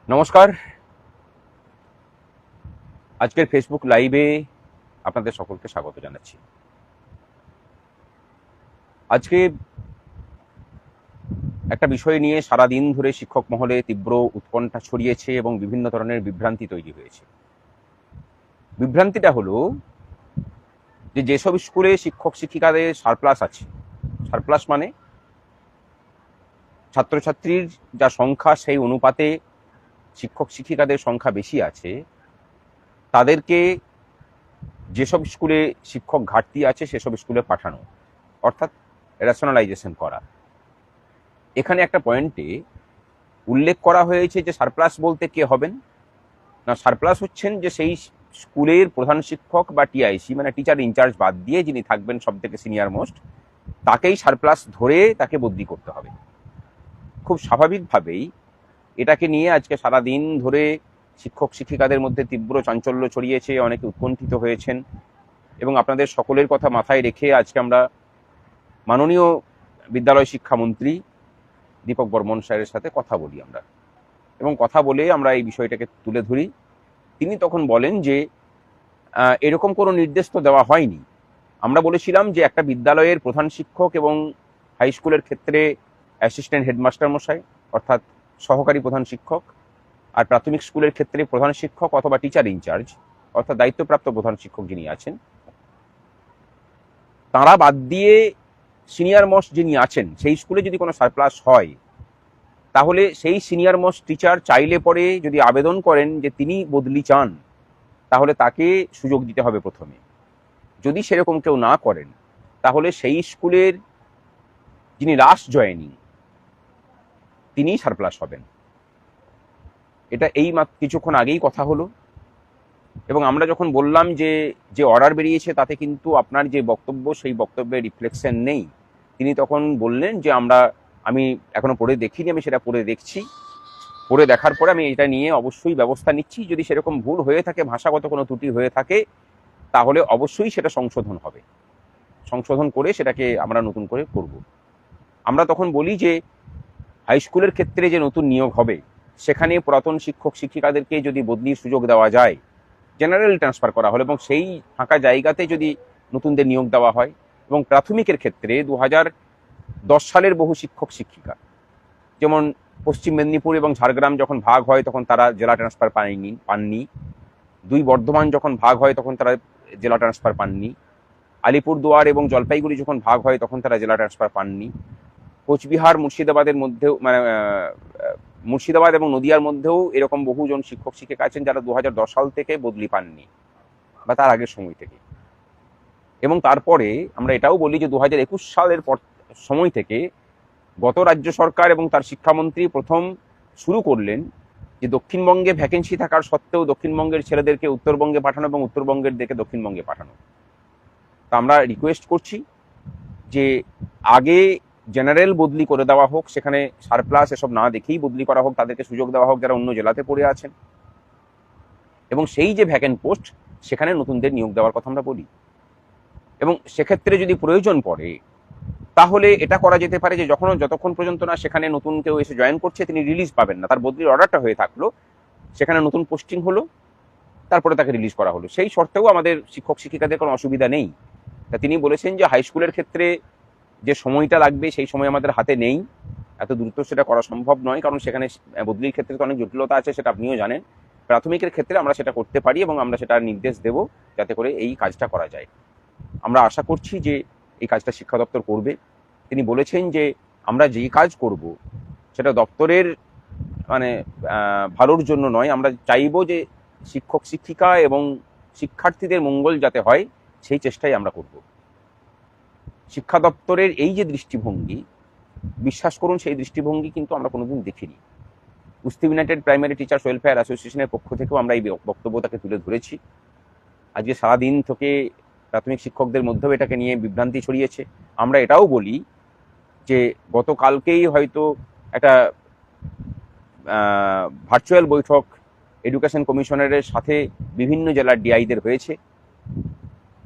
নমস্কার। আজকের ফেসবুক লাইভে আপনাদের সকলকে স্বাগত জানাচ্ছি। আজকে একটা বিষয় নিয়ে সারা দিন ধরে শিক্ষক মহলে তীব্র উৎকণ্ঠা ছড়িয়েছে এবং বিভিন্ন ধরনের বিভ্রান্তি তৈরি হয়েছে। বিভ্রান্তিটা হলো যে যেসব স্কুলে শিক্ষক শিক্ষিকাদের সারপ্লাস আছে, সারপ্লাস মানে ছাত্রছাত্রীর যা সংখ্যা সেই অনুপাতে শিক্ষক শিক্ষিকাদের সংখ্যা বেশি আছে, তাদেরকে যেসব স্কুলে শিক্ষক ঘাটতি আছে সেসব স্কুলে পাঠানো, অর্থাৎ রেশনালাইজেশন করা। এখানে একটা পয়েন্টে উল্লেখ করা হয়েছে যে সারপ্লাস বলতে কে হবেন না, সারপ্লাস হচ্ছেন যে সেই স্কুলের প্রধান শিক্ষক বা টিআইসি মানে টিচার ইনচার্জ বাদ দিয়ে যিনি থাকবেন সব থেকে সিনিয়র মোস্ট, তাকেই সারপ্লাস ধরে তাকে বদলি করতে হবে। খুব স্বাভাবিকভাবেই এটাকে নিয়ে আজকে সারাদিন ধরে শিক্ষক শিক্ষিকাদের মধ্যে তীব্র চাঞ্চল্য ছড়িয়েছে, অনেকে উৎকণ্ঠিত হয়েছেন এবং আপনাদের সকলের কথা মাথায় রেখে আজকে আমরা মাননীয় বিদ্যালয় শিক্ষামন্ত্রী দীপক বর্মন স্যারের সাথে কথা বলি আমরা, এবং কথা বলে আমরা এই বিষয়টাকে তুলে ধরি। তিনি তখন বলেন যে এরকম কোনো নির্দেশ তো দেওয়া হয়নি। আমরা বলেছিলাম যে একটা বিদ্যালয়ের প্রধান শিক্ষক এবং হাই স্কুলের ক্ষেত্রে অ্যাসিস্ট্যান্ট হেডমাস্টার মশাই অর্থাৎ সহকারী প্রধান শিক্ষক, আর প্রাথমিক স্কুলের ক্ষেত্রে প্রধান শিক্ষক অথবা টিচার ইনচার্জ অর্থাৎ দায়িত্বপ্রাপ্ত প্রধান শিক্ষক যিনি আছেন, তাঁরা বাদ দিয়ে সিনিয়র মোস্ট যিনি আছেন সেই স্কুলে যদি কোনো সারপ্লাস হয়, তাহলে সেই সিনিয়র মোস্ট টিচার চাইলে পরে যদি আবেদন করেন যে তিনি বদলি চান, তাহলে তাকে সুযোগ দিতে হবে প্রথমে। যদি সেরকম কেউ না করেন, তাহলে সেই স্কুলের যিনি লাস্ট জয়েনিং তিনি সারপ্লাস হবেন। এটা এই কিছুক্ষণ আগেই কথা হলো, এবং আমরা যখন বললাম যে যে অর্ডার বেরিয়েছে তাতে কিন্তু আপনার যে বক্তব্য সেই বক্তব্যের রিফ্লেকশন নেই, তিনি তখন বললেন যে আমি এখনো পড়ে দেখিনি, আমি সেটা পড়ে দেখছি, পড়ে দেখার পরে আমি এটা নিয়ে অবশ্যই ব্যবস্থা নিচ্ছি। যদি সেরকম ভুল হয়ে থাকে, ভাষাগত কোনো ত্রুটি হয়ে থাকে, তাহলে অবশ্যই সেটা সংশোধন হবে, সংশোধন করে সেটাকে আমরা নতুন করে করব। আমরা তখন বলি যে হাই স্কুলের ক্ষেত্রে যে নতুন নিয়োগ হবে, সেখানে পুরাতন শিক্ষক শিক্ষিকাদেরকে যদি বদলির সুযোগ দেওয়া যায়, জেনারেল ট্রান্সফার করা হলো এবং সেই ফাঁকা জায়গাতে যদি নতুনদের নিয়োগ দেওয়া হয়, এবং প্রাথমিকের ক্ষেত্রে 2010 সালের বহু শিক্ষক শিক্ষিকা, যেমন পশ্চিম মেদিনীপুর এবং ঝাড়গ্রাম যখন ভাগ হয় তখন তারা জেলা ট্রান্সফার পাননি, দুই বর্ধমান যখন ভাগ হয় তখন তারা জেলা ট্রান্সফার পাননি, আলিপুরদুয়ার এবং জলপাইগুড়ি যখন ভাগ হয় তখন তারা জেলা ট্রান্সফার পাননি, কোচবিহার মুর্শিদাবাদের মধ্যেও মানে মুর্শিদাবাদ এবং নদিয়ার মধ্যেও এরকম বহুজন শিক্ষক শিক্ষিকা আছেন যারা 2010 সাল থেকে বদলি পাননি বা তার আগের সময় থেকে। এবং তারপরে আমরা এটাও বলি যে 2021 সালের সময় থেকে গত রাজ্য সরকার এবং তার শিক্ষামন্ত্রী প্রথম শুরু করলেন যে দক্ষিণবঙ্গে ভ্যাকেন্সি থাকার সত্ত্বেও দক্ষিণবঙ্গের ছেলেদেরকে উত্তরবঙ্গে পাঠানো এবং উত্তরবঙ্গের দিকে দক্ষিণবঙ্গে পাঠানো। তা আমরা রিকোয়েস্ট করছি যে আগে জেনারেল বদলি করে দেওয়া হোক, সেখানে সারপ্লাস এসব না দেখেই বদলি করা হোক, তাদেরকে সুযোগ দেওয়া হোক যারা অন্য জেলাতে পড়ে আছেন, এবং সেই যে ভ্যাকেন্ট পোস্ট সেখানে নতুনদের নিয়োগ দেওয়ার কথা আমরা বলি। এবং সেক্ষেত্রে যদি প্রয়োজন পড়ে তাহলে এটা করা যেতে পারে যে যতক্ষণ পর্যন্ত না সেখানে নতুন কেউ এসে জয়েন করছে তিনি রিলিজ পাবেন না, তার বদলির অর্ডারটা হয়ে থাকলো, সেখানে নতুন পোস্টিং হলো, তারপরে তাকে রিলিজ করা হলো, সেই শর্তেও আমাদের শিক্ষক শিক্ষিকাদের কোনো অসুবিধা নেই। তা তিনি বলেছেন যে হাই স্কুলের ক্ষেত্রে যে সময়টা লাগবে সেই সময় আমাদের হাতে নেই, এত দ্রুত সেটা করা সম্ভব নয়, কারণ সেখানে বদলির ক্ষেত্রে তো অনেক জটিলতা আছে, সেটা আপনিও জানেন। প্রাথমিকের ক্ষেত্রে আমরা সেটা করতে পারি এবং আমরা সেটার নির্দেশ দেব যাতে করে এই কাজটা করা যায়। আমরা আশা করছি যে এই কাজটা শিক্ষা দপ্তর করবে। তিনি বলেছেন যে আমরা যেই কাজ করব সেটা দপ্তরের মানে ভালোর জন্য নয়, আমরা চাইবো যে শিক্ষক শিক্ষিকা এবং শিক্ষার্থীদের মঙ্গল যাতে হয় সেই চেষ্টাই আমরা করব। শিক্ষা দপ্তরের এই যে দৃষ্টিভঙ্গি, বিশ্বাস করুন সেই দৃষ্টিভঙ্গি কিন্তু আমরা কোনোদিন দেখিনি। উস্তিব ইউনাইটেড প্রাইমারি টিচার্স ওয়েলফেয়ার অ্যাসোসিয়েশনের পক্ষ থেকেও আমরা এই বক্তব্য তাকে তুলে ধরেছি। আজকে সারাদিন থেকে প্রাথমিক শিক্ষকদের মধ্যেও এটাকে নিয়ে বিভ্রান্তি ছড়িয়েছে। আমরা এটাও বলি যে গতকালকেই হয়তো একটা ভার্চুয়াল বৈঠক এডুকেশন কমিশনারের সাথে বিভিন্ন জেলার ডিআইদের হয়েছে,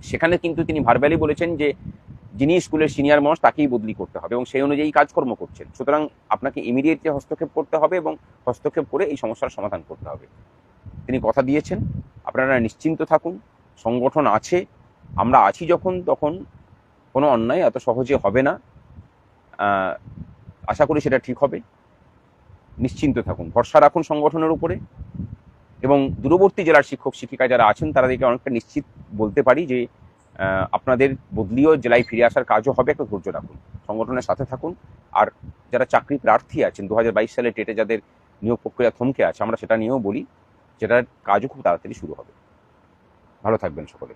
সেখানে কিন্তু তিনি ভার্বালি বলেছেন যে যিনি স্কুলের সিনিয়র মোস্ট তাকেই বদলি করতে হবে এবং সেই অনুযায়ী কাজকর্ম করছেন। সুতরাং আপনাকে ইমিডিয়েটলি হস্তক্ষেপ করতে হবে এবং হস্তক্ষেপ করে এই সমস্যার সমাধান করতে হবে। তিনি কথা দিয়েছেন, আপনারা নিশ্চিন্ত থাকুন, সংগঠন আছে, আমরা আছি যখন, তখন কোনো অন্যায় এত সহজে হবে না। আশা করি সেটা ঠিক হবে। নিশ্চিন্ত থাকুন, ভরসা রাখুন সংগঠনের উপরে। এবং দূরবর্তী জেলার শিক্ষক শিক্ষিকা যারা আছেন তাদেরকে অনেকটা নিশ্চিত বলতে পারি যে আপনাদের বদলিও জেলায় ফিরে আসার কাজও হবে। একটু ধৈর্য রাখুন, সংগঠনের সাথে থাকুন। আর যারা চাকরি প্রার্থী আছেন 2022 সালে টেটে যাদের নিয়োগ প্রক্রিয়া থমকে আছে, আমরা সেটা নিয়েও বলি, যেটার কাজও খুব তাড়াতাড়ি শুরু হবে। ভালো থাকবেন সকলে।